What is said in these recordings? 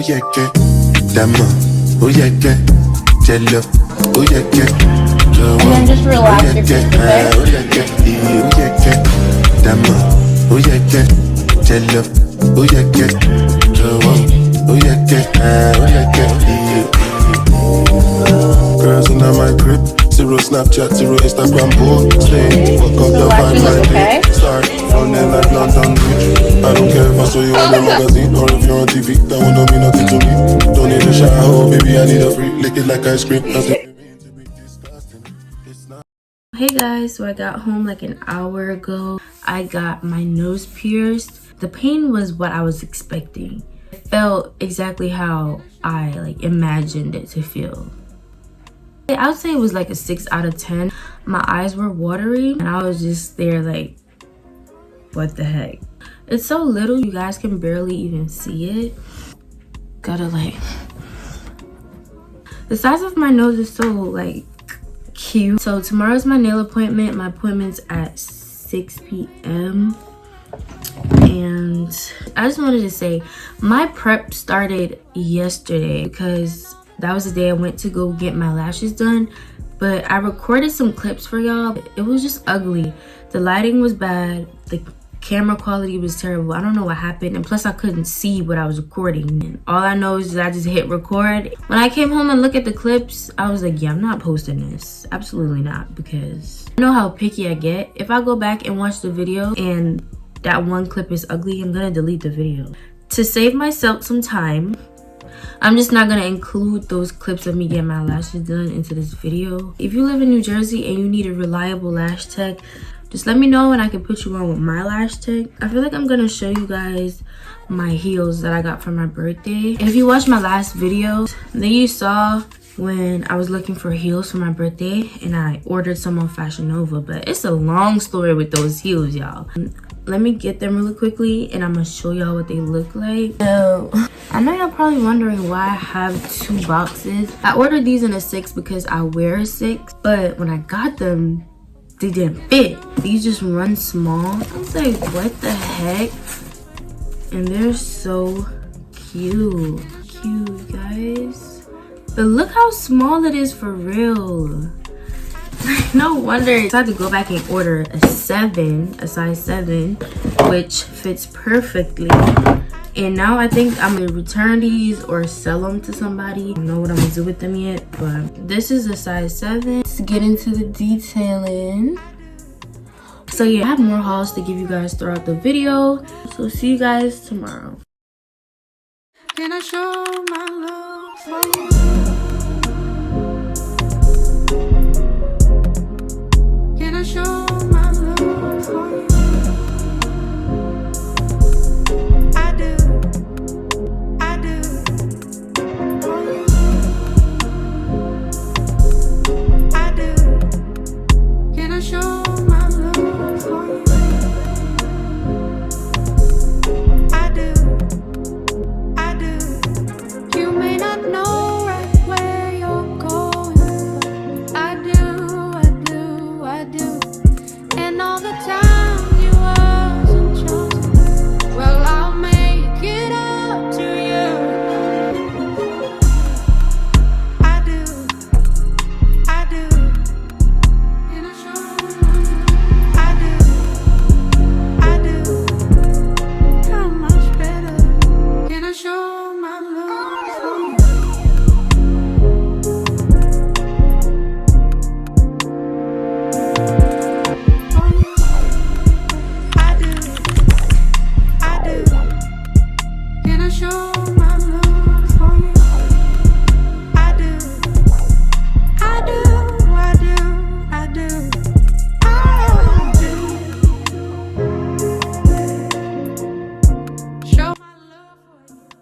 yeah, yeah. Dama, oh yeah, yeah. Jello, oh yeah, yeah. And then just relax your feet, okay? Oh yeah, yeah. Oh yeah, yeah. Dama, oh yeah, yeah. Jello, oh yeah, yeah. Oh yeah, yeah. Oh yeah, yeah. Girls in my crib, zero Snapchat, zero Instagram, stay. Fuck up the vibe, my day. Start running like London Bridge. I don't care if I saw you on the magazine or if you're on TV. That would not mean nothing to me. Don't need a shower, baby, I need a free. Lick it like ice cream. Hey guys, so I got home like an hour ago. I got my nose pierced. The pain was what I was expecting. It felt exactly how I imagined it to feel. I would say it was like a 6 out of 10. My eyes were watery and I was just there like, what the heck? It's so little, you guys can barely even see it. Gotta the size of my nose is so cute. So tomorrow's my nail appointment. My appointment's at 6 p.m. and I just wanted to say my prep started yesterday because that was the day I went to go get my lashes done. But I recorded some clips for y'all. It was just ugly. The lighting was bad. The camera quality was terrible. I don't know what happened, and plus I couldn't see what I was recording. And all I know is that I just hit record. When I came home and looked at the clips, I was like, yeah, I'm not posting this. Absolutely not, because I know how picky I get. If I go back and watch the video and that one clip is ugly, I'm gonna delete the video. To save myself some time, I'm just not gonna include those clips of me getting my lashes done into this video. If you live in New Jersey and you need a reliable lash tech, just let me know and I can put you on with my lash tech. I feel like I'm gonna show you guys my heels that I got for my birthday. If you watched my last video, then you saw when I was looking for heels for my birthday and I ordered some on Fashion Nova, but it's a long story with those heels, y'all. Let me get them really quickly and I'm gonna show y'all what they look like. So I know y'all probably wondering why I have 2 boxes. I ordered these in a 6 because I wear a 6, but when I got them, they didn't fit. These just run small. I was like, what the heck? And they're so cute. Cute, guys. But look how small it is for real. No wonder I had to go back and order a 7, a size 7, which fits perfectly. And now I think I'm gonna return these or sell them to somebody. I don't know what I'm gonna do with them yet, but this is a size 7. Let's get into the detailing. So yeah, I have more hauls to give you guys throughout the video. So see you guys tomorrow. Can I show my love for you? Can I show my love for you? I do for you. I do. Can I show my love for you? I do. You may not know right where you're going. I do. And all the time you wasn't chosen. Well, I'll make it up to you. I do. Can I show you? I do. How much better? Can I show my love for you? I do. Can I show my love for you? I do. Show my love for you.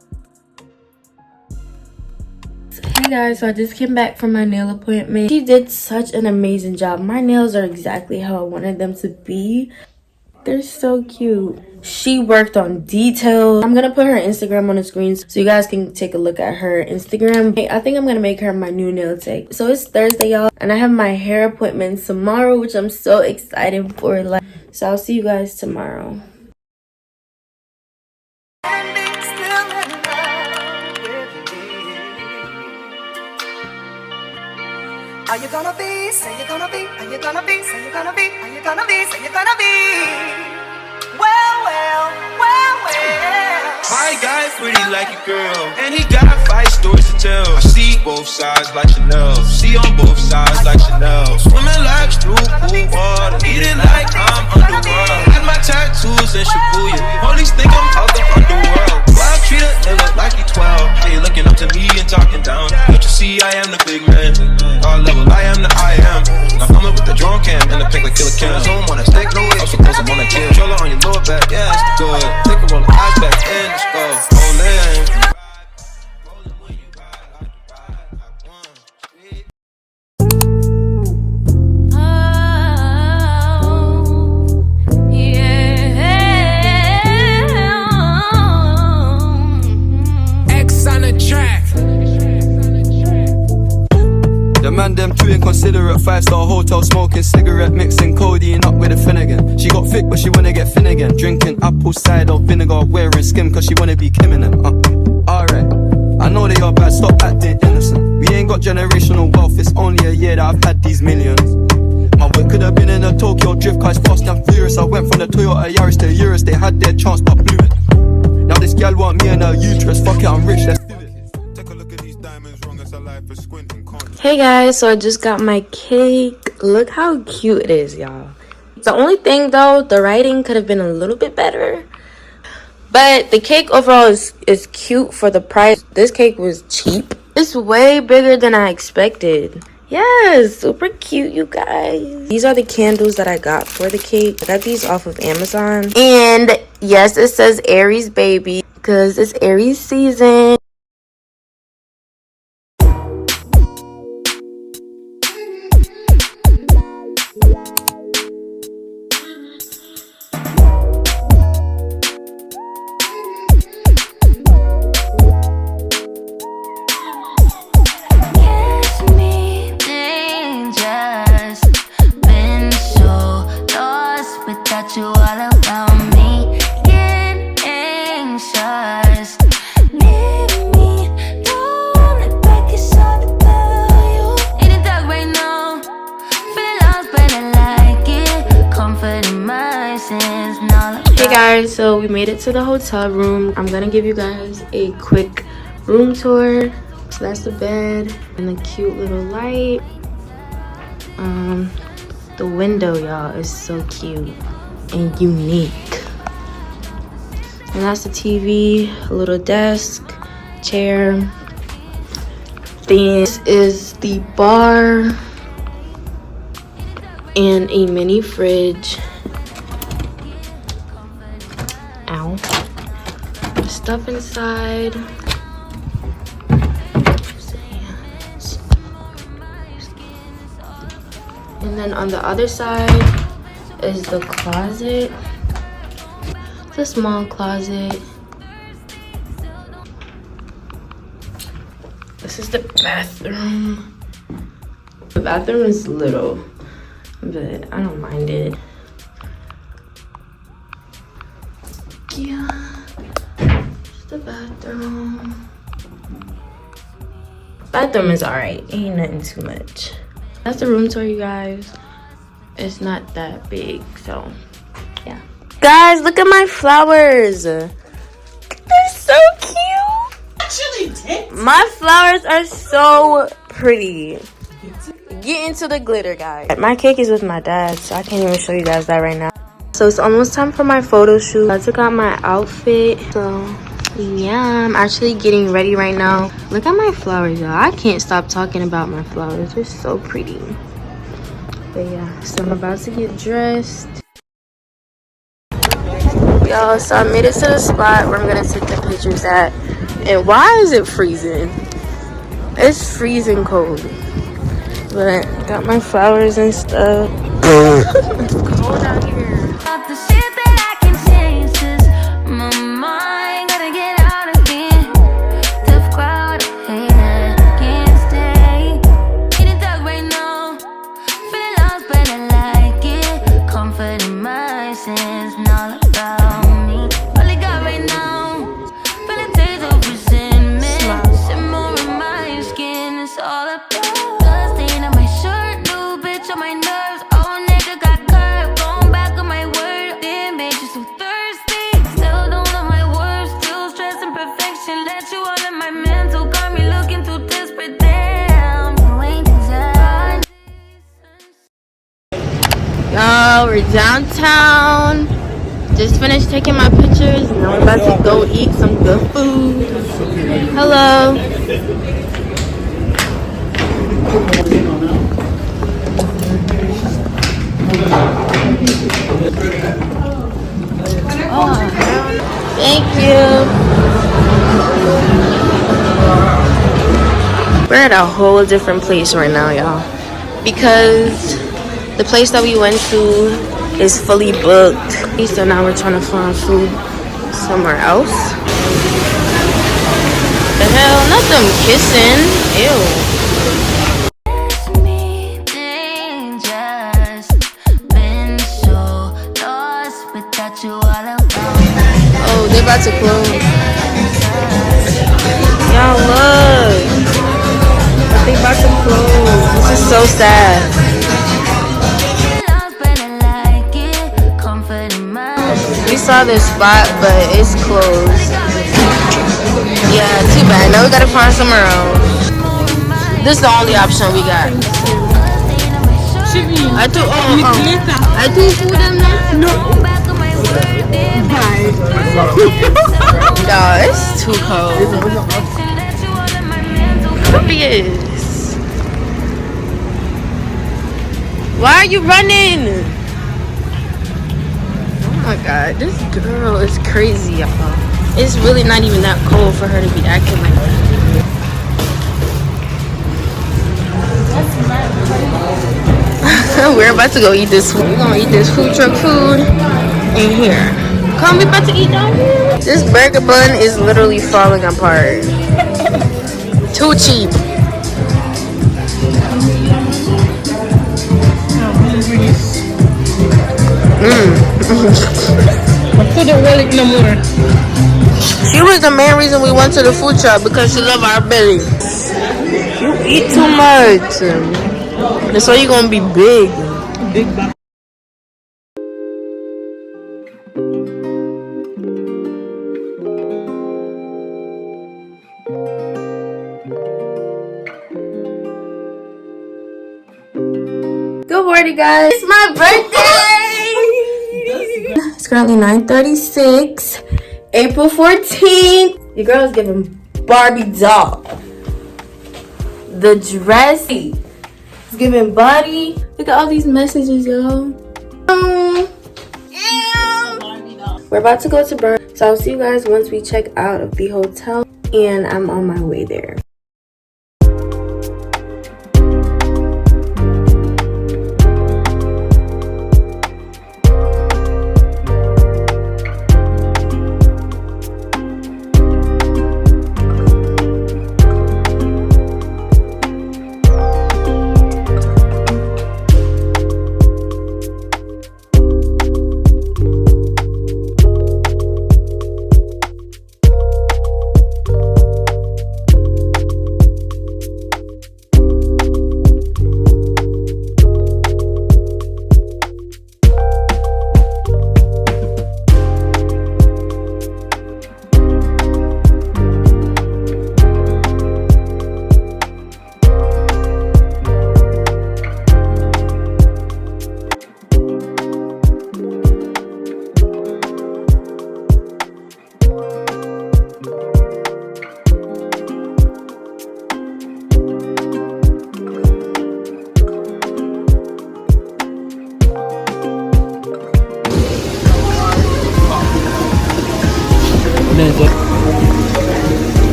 Hey guys, so I just came back from my nail appointment. She did such an amazing job. My nails are exactly how I wanted them to be. They're so cute. She worked on details. I'm gonna put her Instagram on the screen so you guys can take a look at her Instagram. I think I'm gonna make her my new nail tech. So it's Thursday, y'all, and I have my hair appointment tomorrow, which I'm so excited for. So I'll see you guys tomorrow. Still in love with Are you gonna be? Say you're gonna be. Are you gonna be? Say you're gonna be. Are you gonna be? Say you're gonna be. Well, well, well, well. My guy pretty like a girl, and he got 5 stories to tell. I see both sides like Chanel, see on both sides like Chanel. Swimming like through cool water, eating like I'm underworld. Had my tattoos in Shibuya, police think I'm out the underworld. Why I treat a nigga like he 12? They looking up to me and talking down. Don't you see I am the big man? God level, I am the I am. I'm coming with the drone cam and the pink like killer cam. Zoom on a stick, no way. I'm supposed to wanna kill. Controller on your lower back, yeah, it's the good. Take a roll the eyes back in, let's go. Roll in. The man them too inconsiderate, 5-star hotel smoking cigarette, mixing codeine up with a Finnegan. She got thick but she wanna get thin again, drinking apple cider vinegar, wearing skim cause she wanna be Kim in them. Alright, I know they are bad, stop acting innocent. We ain't got generational wealth, it's only a year that I've had these millions. My whip could have been in a Tokyo drift car, it's fast and furious. I went from the Toyota Yaris to Urus, they had their chance but blew it. Now this gal want me and her uterus, fuck it, I'm rich, let's do it. Take a look at these diamonds, wrong as a life for squinting. Hey guys, so I just got my cake. Look how cute it is, y'all. The only thing though, the writing could have been a little bit better. But the cake overall is cute for the price. This cake was cheap. It's way bigger than I expected. Yes, super cute, you guys. These are the candles that I got for the cake. I got these off of Amazon. And yes, it says Aries baby because it's Aries season. You all around me, get anxious. Leave me, don't look back, it's all about you. In the dark right now, feeling lost, but I like it. Comfort in my sins, now. Hey guys, so we made it to the hotel room. I'm gonna give you guys a quick room tour. So that's the bed and the cute little light. The window, y'all, is so cute and unique. And that's the TV, a little desk, chair. This is the bar and a mini fridge. Ow. Stuff inside. And then on the other side is the closet. It's a small closet. This is the bathroom. The bathroom is little, but I don't mind it. Yeah, it's the bathroom. Bathroom is alright, ain't nothing too much. That's the room tour, you guys. It's not that big, so yeah. Guys, look at my flowers. They're so cute. Actually, my flowers are so pretty. Get into the glitter, guys. My cake is with my dad, so I can't even show you guys that right now. So it's almost time for my photo shoot. I took out my outfit, so yeah, I'm actually getting ready right now. Look at my flowers, y'all. I can't stop talking about my flowers. They're so pretty. But yeah, so I'm about to get dressed. Y'all, so I made it to the spot where I'm gonna take the pictures at. And why is it freezing? It's freezing cold. But got my flowers and stuff. It's cold out here. All about dusting on my shoes. y'all. We're downtown. Just finished taking my pictures. Now we're about to go eat some good food. Hello. Thank you. We're at a whole different place right now, y'all. Because the place that we went to is fully booked. So now we're trying to find food somewhere else. The hell? Not them kissing. Ew. Oh, they're about to close. Y'all look. They about to close. This is so sad. We saw this spot, but it's closed. Yeah, too bad. Now we gotta find somewhere else. This is the only option we got. I do food in there? No. Y'all, it's too cold. Obvious. Why are you running? Oh my god, this girl is crazy, y'all. It's really not even that cold for her to be acting like that. We're about to go eat this food. We're gonna eat this food truck food in here. Come, we about to eat down here. This burger bun is literally falling apart. Too cheap. She was the main reason we went to the food truck because she loved our belly. You eat too much. That's why you're gonna be big. Big back. Good morning, guys. It's my birthday. It's currently 9:36, April 14th. Your girl is giving Barbie doll. The dress is giving body. Look at all these messages, y'all. We're about to go to Burn, so I'll see you guys once we check out of the hotel, and I'm on my way there.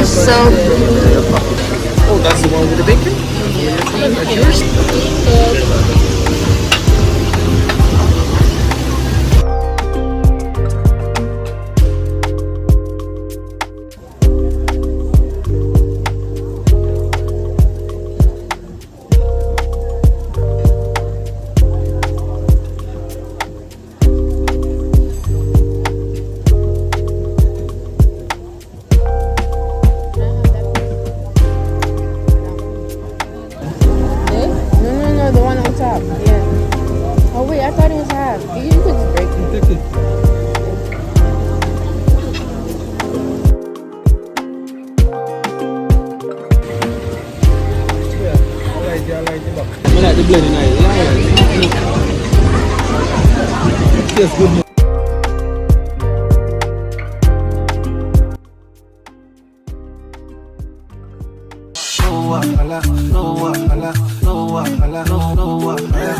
So, oh, that's the one with the bacon? That's yours? no, I like the blending out. It feels good. No wahala, no wahala, no wahala, no wahala.